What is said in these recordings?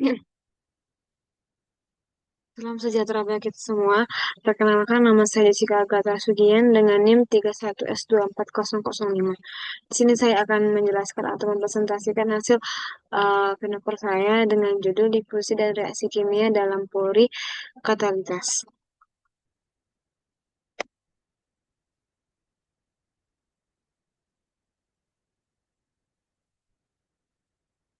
Salam sejahtera bagi kita semua. Perkenalkan nama saya Jessica Agatha Sugian dengan NIM 31S24005. Di sini saya akan menjelaskan atau mempresentasikan hasil penelpon saya dengan judul difusi dan reaksi kimia dalam pori katalitas.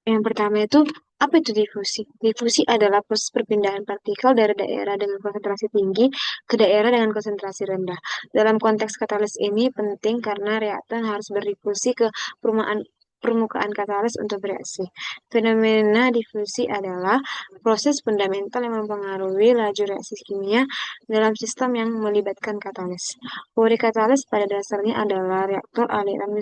Yang pertama itu, apa itu difusi? Difusi adalah proses perpindahan partikel dari daerah dengan konsentrasi tinggi ke daerah dengan konsentrasi rendah. Dalam konteks katalis ini penting karena reaktan harus berdifusi ke permukaan permukaan katalis untuk bereaksi. Fenomena difusi adalah proses fundamental yang mempengaruhi laju reaksi kimia dalam sistem yang melibatkan katalis. Pori katalis pada dasarnya adalah reaktor aliran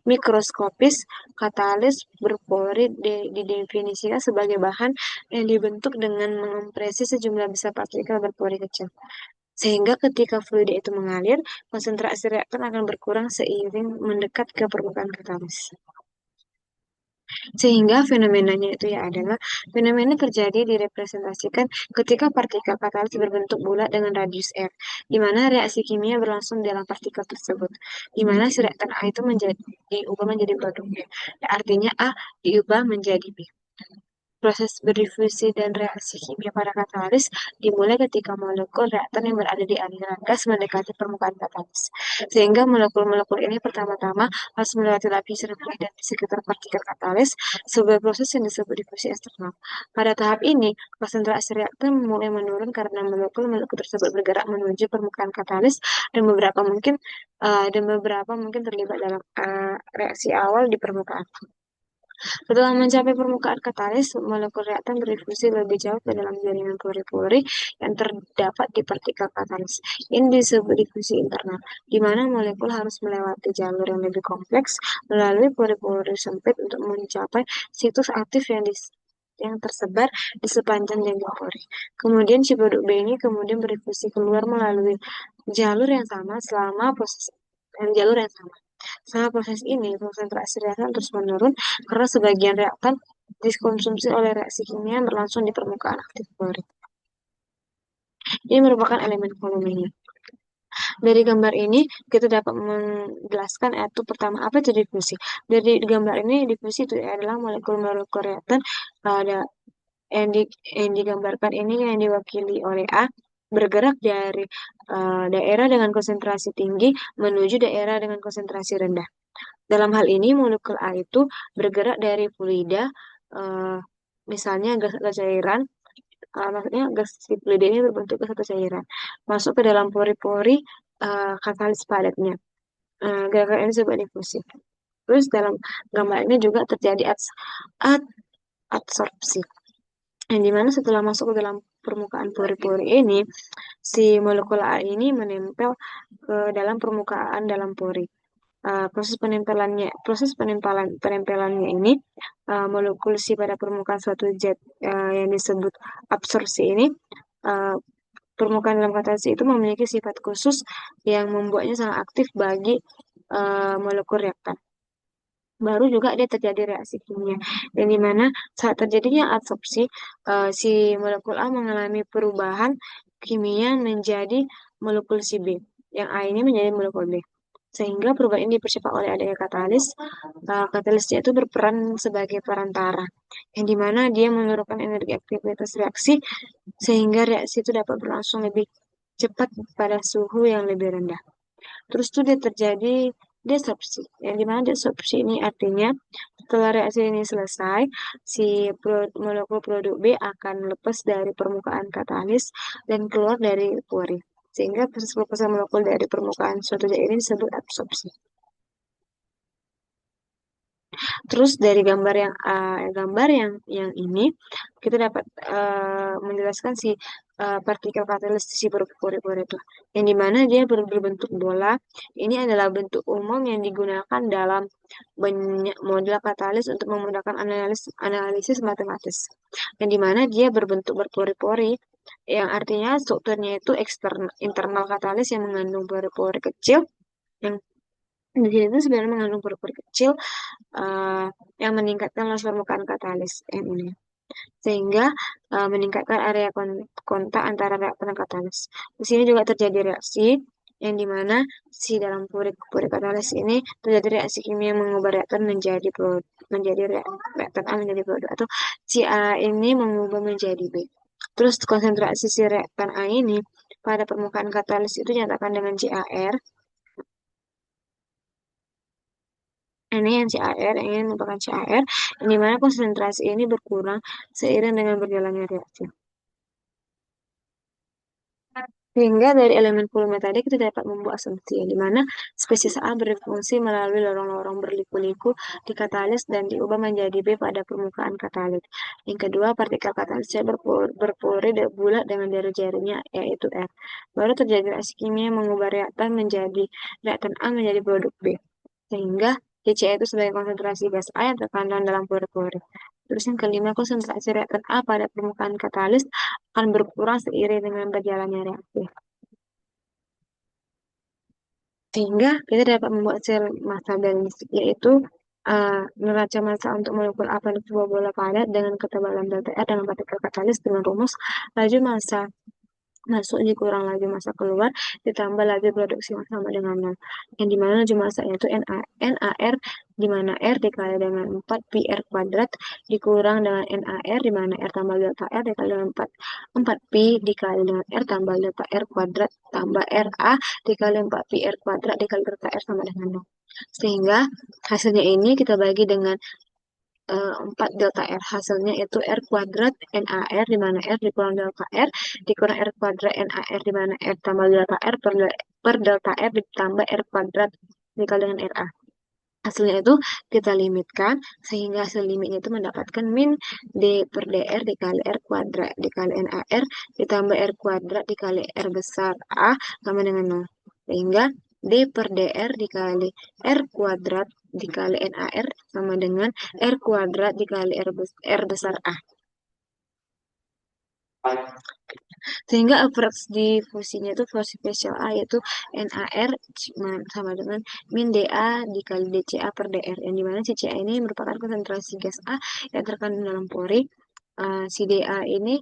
mikroskopis. Katalis berpori didefinisikan sebagai bahan yang dibentuk dengan mengompresi sejumlah besar partikel berpori kecil. Sehingga ketika fluida itu mengalir, konsentrasi reaktan akan berkurang seiring mendekat ke permukaan katalis. Sehingga fenomenanya itu ya adalah fenomena terjadi direpresentasikan ketika partikel katalis berbentuk bulat dengan radius R, di mana reaksi kimia berlangsung dalam partikel tersebut, di mana si reaktan A itu diubah menjadi produk B. Artinya A diubah menjadi B. Proses berdifusi dan reaksi kimia pada katalis dimulai ketika molekul reaktan yang berada di aliran gas mendekati permukaan katalis. Sehingga molekul-molekul ini pertama-tama harus melewati lapisan fluid dan di sekitar partikel katalis sebuah proses yang disebut difusi eksternal. Pada tahap ini, konsentrasi reaktan mulai menurun karena molekul-molekul tersebut bergerak menuju permukaan katalis dan beberapa mungkin terlibat dalam reaksi awal di permukaan. Setelah mencapai permukaan katalis, molekul reaktan berdifusi lebih jauh ke dalam jaringan pori-pori yang terdapat di partikel katalis. Ini disebut difusi internal, di mana molekul harus melewati jalur yang lebih kompleks melalui pori-pori sempit untuk mencapai situs aktif yang tersebar di sepanjang dinding pori. Kemudian si produk B ini kemudian berdifusi keluar melalui jalur yang sama jalur yang sama. Selama proses ini, konsentrasi reaktan terus menurun karena sebagian reaktan dikonsumsi oleh reaksi kimia yang berlangsung di permukaan aktif pori. Ini merupakan elemen volumenya. Dari gambar ini, kita dapat menjelaskan itu pertama apa itu difusi. Dari gambar ini, difusi itu adalah molekul-molekul reaktan ada yang digambarkan ini yang diwakili oleh A bergerak dari daerah dengan konsentrasi tinggi menuju daerah dengan konsentrasi rendah. Dalam hal ini, molekul A itu bergerak dari fluida, eh, misalnya gas atau cairan, maksudnya gas si fluida ini berbentuk gas atau cairan, masuk ke dalam pori-pori katalis padatnya. Gerakan ini disebut difusi. Terus dalam gambar ini juga terjadi adsorpsi. Yang dimana setelah masuk ke dalam permukaan pori-pori ini, si molekul A ini menempel ke dalam permukaan dalam pori. Proses penempelannya ini molekul si pada permukaan suatu zat yang disebut absorpsi ini uh, permukaan dalam katalis itu memiliki sifat khusus yang membuatnya sangat aktif bagi molekul reaktan. Baru juga dia terjadi reaksi kimia yang dimana saat terjadinya adsorpsi si molekul A mengalami perubahan kimia menjadi molekul si B, yang A ini menjadi molekul B. Sehingga perubahan ini dipercepat oleh adanya katalis. Katalisnya itu berperan sebagai perantara, yang dimana dia menurunkan energi aktivitas reaksi, sehingga reaksi itu dapat berlangsung lebih cepat pada suhu yang lebih rendah. Terus tuh dia terjadi desorpsi, yang dimana desorpsi ini artinya setelah reaksi ini selesai, si molekul produk B akan lepas dari permukaan katalis dan keluar dari pori. Sehingga proses pelepasan molekul dari permukaan suatu zat ini disebut absorpsi. Terus dari gambar yang ini kita dapat menjelaskan si partikel katalis si pori-pori itu, yang dimana dia berbentuk bola. Ini adalah bentuk umum yang digunakan dalam banyak model katalis untuk memudahkan analisis matematis, yang dimana dia berbentuk berpori-pori, yang artinya strukturnya itu internal katalis yang mengandung pori-pori kecil, yang di sini itu sebenarnya mengandung pori-pori kecil yang meningkatkan luas permukaan katalis ini. sehingga meningkatkan area kontak antara reaktan dan katalis. Di sini juga terjadi reaksi yang dimana si dalam purik katalis ini terjadi reaksi kimia yang mengubah reaktan menjadi reaktan A menjadi produk, atau si A ini mengubah menjadi B. Terus konsentrasi si reaktan A ini pada permukaan katalis itu dinyatakan dengan CaR. Ini yang CaR, yang ini merupakan CaR, yang dimana konsentrasi ini berkurang seiring dengan berjalannya reaksi. Sehingga dari elemen volume tadi kita dapat membuat asumsi di mana spesies A berfungsi melalui lorong-lorong berliku-liku di katalis dan diubah menjadi B pada permukaan katalis. Yang kedua, partikel katalisnya berpori bulat dengan jari-jarinya yaitu R. Baru terjadi reaksi kimia yang mengubah reaktan reaktan A menjadi produk B. Sehingga CCA itu sebagai konsentrasi gas A yang terkandung dalam pori-pori. Terus yang kelima, konsentrasi reaktan A pada permukaan katalis akan berkurang seiring dengan berjalannya reaksi. Sehingga kita dapat membuat sel massa balistik, yaitu neraca massa untuk molekul A pada sebuah bola padat dengan ketebalan delta R dengan partikel katalis dengan rumus laju massa masuk dikurang laju massa keluar ditambah laju produksi yang sama dengan nol, yang dimana laju massanya itu NAR, dimana R dikali dengan 4 pi R kuadrat dikurang dengan NAR, dimana R tambah delta R dikali dengan 4 pi dikali dengan R tambah delta R kuadrat tambah RA dikali 4 pi R kuadrat dikali delta R sama dengan nol. Sehingga hasilnya ini kita bagi dengan 4 delta R. Hasilnya itu R kuadrat NaR, di mana R dikurang delta R, dikurang R kuadrat NaR, di mana R tambah delta R per delta R ditambah R kuadrat dikali dengan RA. Hasilnya itu kita limitkan, sehingga hasil limitnya itu mendapatkan min D per DR dikali R kuadrat dikali NaR ditambah R kuadrat dikali R besar A sama dengan 0. Sehingga D per DR dikali R kuadrat dikali NaR sama dengan R kuadrat dikali R besar A. Sehingga approx difusinya itu fusi spesial A yaitu NaR sama dengan min dA dikali dCa per dR, yang dimana CCA ini merupakan konsentrasi gas A yang terkandung dalam pori. Si dA ini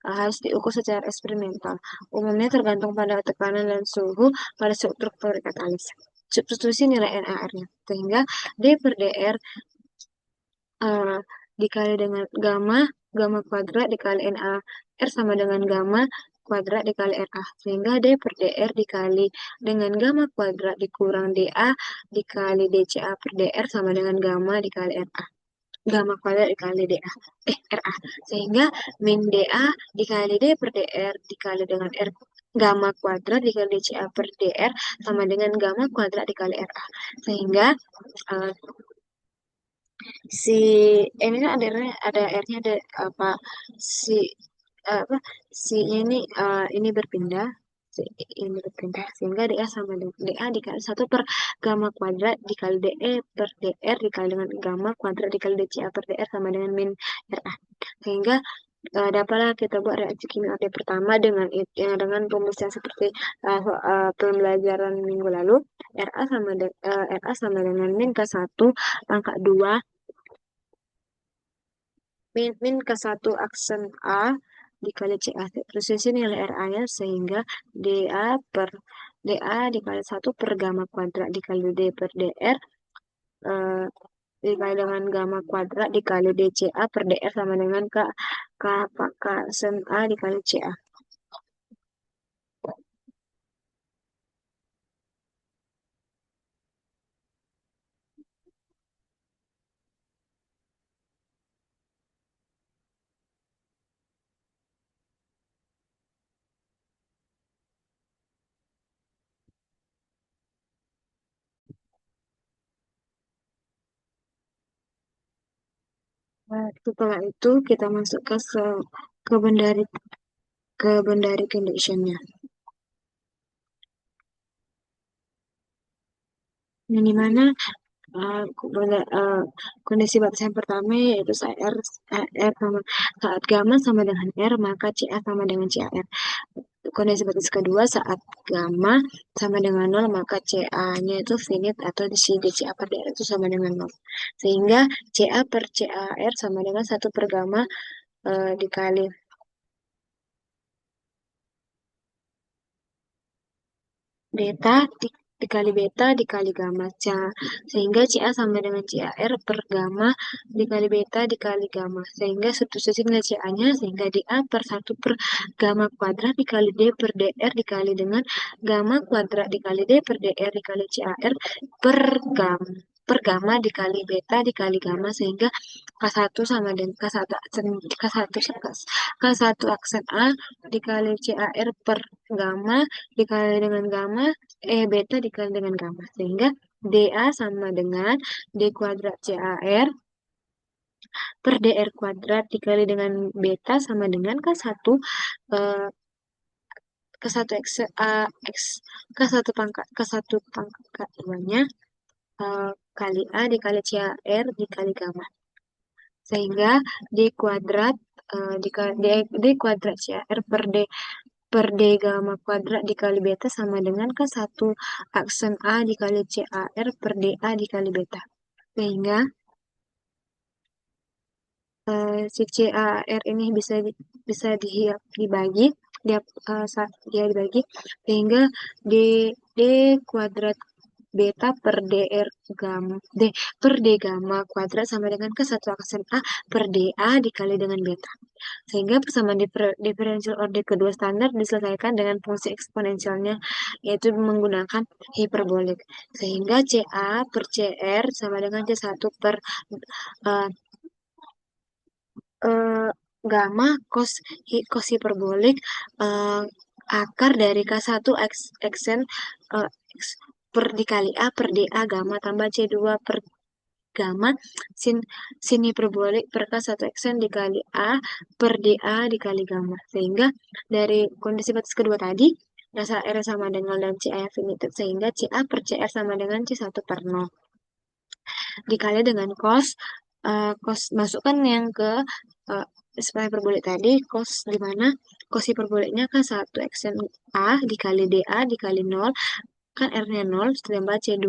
harus diukur secara eksperimental. Umumnya tergantung pada tekanan dan suhu pada struktur pori katalis. Substitusi nilai NaR-nya, sehingga D per dR dikali dengan gamma kuadrat dikali NaR sama dengan gamma kuadrat dikali RA, sehingga D per DR dikali dengan gamma kuadrat dikurang DA dikali DCA per DR sama dengan gamma dikali RA, gamma kuadrat dikali RA, sehingga min DA dikali D per DR dikali dengan gamma kuadrat dikali DCA per DR sama dengan gamma kuadrat dikali RA, sehingga si ini kan ada R-nya ada apa si apa si ini berpindah, ini berpindah, sehingga DA sama dengan DA dikali 1 per gamma kuadrat dikali DE per DR dikali dengan gamma kuadrat dikali DCA per DR sama dengan min RA, sehingga dapatlah kita buat reaksi kimia order pertama dengan rumus yang seperti pembelajaran minggu lalu. RA sama dengan min ke 1 pangkat 2 min ke 1 aksen A dikali CA. Terus di sini nilai RA-nya, sehingga DA dikali 1 per gamma kuadrat dikali D per DR eh, dikali dengan gamma kuadrat dikali DCA per DR sama dengan K aksen A dikali CA. Setelah itu kita masuk ke boundary condition-nya. Yang dimana kondisi batas yang pertama yaitu saat gamma sama dengan R maka CA sama dengan CAR. Kondisi batas kedua saat gamma sama dengan 0 maka CA-nya itu finite atau si DCA per DR itu sama dengan 0. Sehingga CA per CAR sama dengan 1 per gamma dikali beta dikali beta dikali gamma sehingga CA sama dengan CAR per gamma dikali beta dikali gamma sehingga substitusi nilai CA-nya sehingga DA per 1 per gamma kuadrat dikali D per DR dikali dengan gamma kuadrat dikali D per DR dikali CAR per gamma dikali beta dikali gamma sehingga K1 sama dengan K1 aksen A dikali CAR per gamma dikali dengan gamma beta dikali dengan gamma sehingga DA sama dengan D kuadrat CAR per DR kuadrat dikali dengan beta sama dengan K1 eh, K1 X, X K1 pangkat 2-nya kali A dikali CAR dikali gamma sehingga D kuadrat D kuadrat CAR per D gamma kuadrat dikali beta sama dengan K1 aksen A dikali CAR per DA dikali beta. Sehingga si CAR ini bisa dibagi dia dibagi sehingga D D kuadrat beta per DR gamma D per D gamma kuadrat sama dengan K1 aksen A per DA dikali dengan beta. Sehingga persamaan diferensial order kedua standar diselesaikan dengan fungsi eksponensialnya, yaitu menggunakan hiperbolik. Sehingga CA per CR sama dengan C1 per uh, uh, gamma cos hiperbolik akar dari K1 xn X per dikali A per DA gamma tambah C2 per gamma sin hiperbolik per K1 xn dikali A per DA dikali gamma. Sehingga dari kondisi batas kedua tadi, dasar R sama dengan 0 dan CA infinitif, sehingga CA per CR sama dengan C1 per 0. Dikali dengan cos masukkan yang ke hiperbolik tadi, cos di mana cos hiperboliknya K1 xn A dikali DA dikali 0, kan R-nya 0, ditambah C2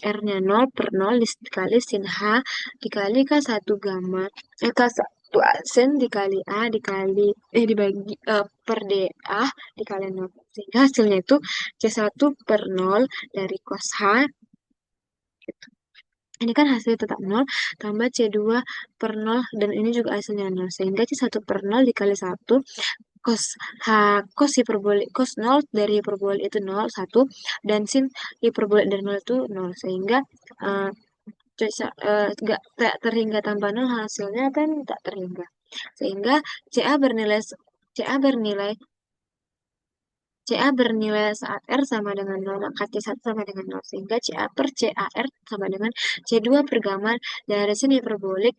R-nya 0 per 0 dikali sin H dikali K1 gamma K1 aksen dikali A dikali dibagi per DA dikali 0 sehingga hasilnya itu C1 per 0 dari cos H ini kan hasilnya tetap 0 tambah C2 per 0 dan ini juga hasilnya 0 sehingga C1 per 0 dikali 1 cos H cos hiperbolik cos 0 dari hiperbolik itu 0 1 dan sin hiperbolik dari 0 itu 0 sehingga nggak terhingga tambah 0 hasilnya kan tak terhingga sehingga CA bernilai CA bernilai saat R sama dengan 0, maka C1 sama dengan 0. Sehingga CA per CAR sama dengan C2 per gamma dari sin hiperbolik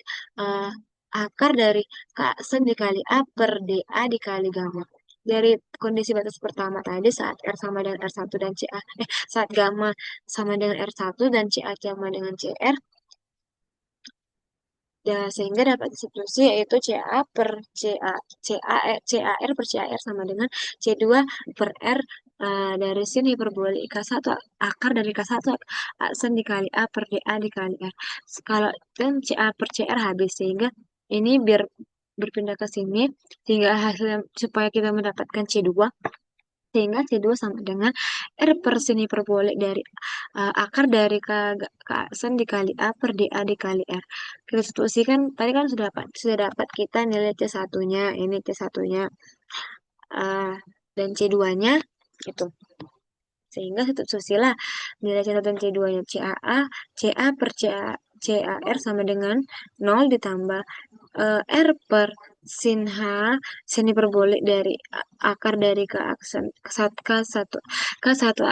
akar dari Ksen dikali A per DA dikali gamma. Dari kondisi batas pertama tadi saat R sama dengan R1 dan CA, saat gamma sama dengan R1 dan CA sama dengan CR, ya, sehingga dapat disubstitusi yaitu CA per CAR per CAR sama dengan C2 per R dari sini hiperbolik K1 akar dari K1 aksen dikali A per DA dikali R. Kalau kan CA per CR habis sehingga ini biar berpindah ke sini sehingga hasilnya supaya kita mendapatkan C2 sehingga C2 sama dengan R per sin hiperbolik dari akar dari Ksen dikali A per DA dikali R. Kita substitusikan, tadi kan sudah dapat kita nilai C1-nya, ini C1-nya, dan C2-nya, itu. Sehingga substitusilah nilai C1 dan C2-nya CA per CAR sama dengan 0 ditambah R per sin H sin hiperbolik dari akar dari K1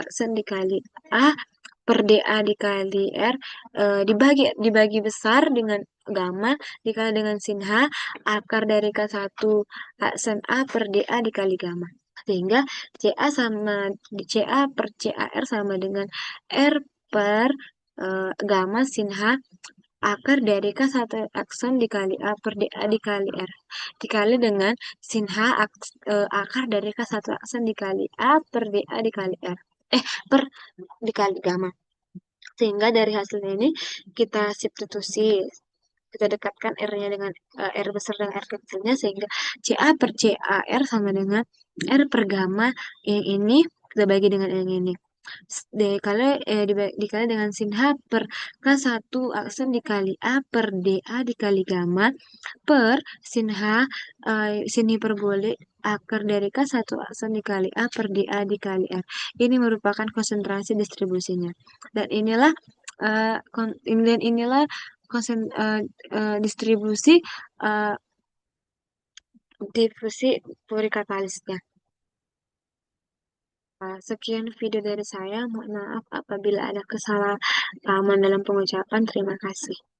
aksen dikali A per DA dikali R dibagi besar dengan gamma dikali dengan sin H akar dari K1 aksen A per DA dikali gamma. Sehingga CA per CAR sama dengan R per gamma sin H akar dari K1 aksen dikali A per DA dikali R dikali dengan sin H akar dari K1 aksen dikali A per DA dikali R per dikali gamma. Sehingga dari hasil ini kita substitusi kita dekatkan R-nya dengan R besar dengan R kecilnya sehingga CA per CAR sama dengan R per gamma yang ini kita bagi dengan yang ini. Dikali dengan sin H per K1 aksen dikali A per DA dikali gamma per sin H sin hiperbolik akar dari K1 aksen dikali A per DA dikali R. Ini merupakan konsentrasi distribusinya. Dan inilah distribusi uh, difusi plurikatalisnya. Sekian video dari saya. Mohon maaf apabila ada kesalahan dalam pengucapan. Terima kasih.